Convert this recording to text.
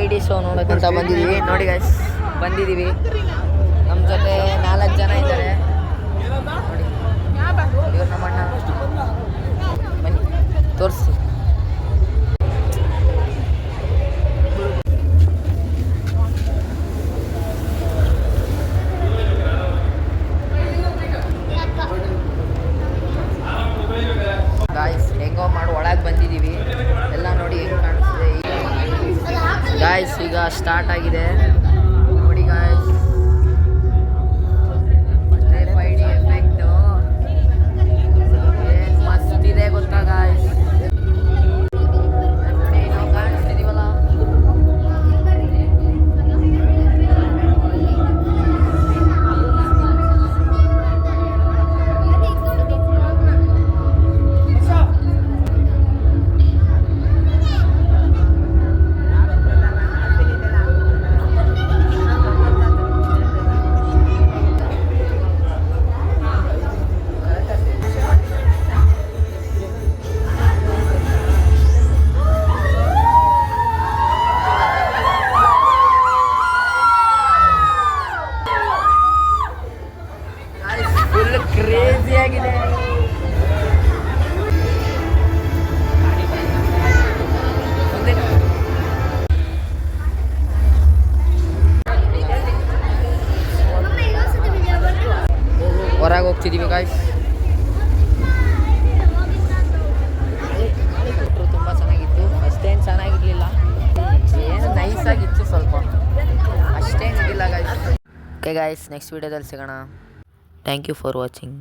3D show ನೋಡೋಕ್ಕಂತ ಬಂದಿದ್ದೀವಿ. ನೋಡಿ guys, ಬಂದಿದ್ದೀವಿ. ನಮ್ಮ ಜೊತೆ 4 ಜನ ಇದ್ದಾರೆ. ನೋಡಿ, ಇವ್ರು ನಮ್ಮ ಅಣ್ಣ. ಬನ್ನಿ ತೋರಿಸಿ. ಗಾಯ್ಸ್, ಹೆಂಗೋ ಮಾಡಿ ಒಳಗೆ ಬಂದಿದ್ದೀವಿ. ಎಲ್ಲ ನೋಡಿ ಹೆಂಗೆ ಕಾಣಿಸ್ತಿದೆ. ಗಾಯ್ಸ್, ಈಗ ಸ್ಟಾರ್ಟ್ ಆಗಿದೆ ನೋಡಿ ಗಾಯ್ಸ್. ಮತ್ತೆ 5D ಎಫೆಕ್ಟು ಏನು ಮಸ್ತ್ ಇದೆ ಗೊತ್ತಾ ಗಾಯ್ಸ್. ನೋಡಿ ನಾವು ಕಾಣಿಸ್ತಿದ್ದೀವಲ್ಲ. ಕ್ರೇಜಿ ಆಗಿದೆ. ಹೊರಗೆ ಹೋಗ್ತಿದ್ದೀವಿ ಗಾಯ್ಸ್. ತುಂಬ ಚೆನ್ನಾಗಿತ್ತು. ಅಷ್ಟೇನು ಚೆನ್ನಾಗಿರ್ಲಿಲ್ಲ, ಏನು ನೈಸ್ ಆಗಿತ್ತು, ಸ್ವಲ್ಪ ಅಷ್ಟೇನಿಲ್ಲ ಗಾಯ್ಸ್. ಓಕೆ ಗಾಯ್ಸ್, ನೆಕ್ಸ್ಟ್ ವೀಡಿಯೋದಲ್ಲಿ ಸಿಗೋಣ. Thank you for watching.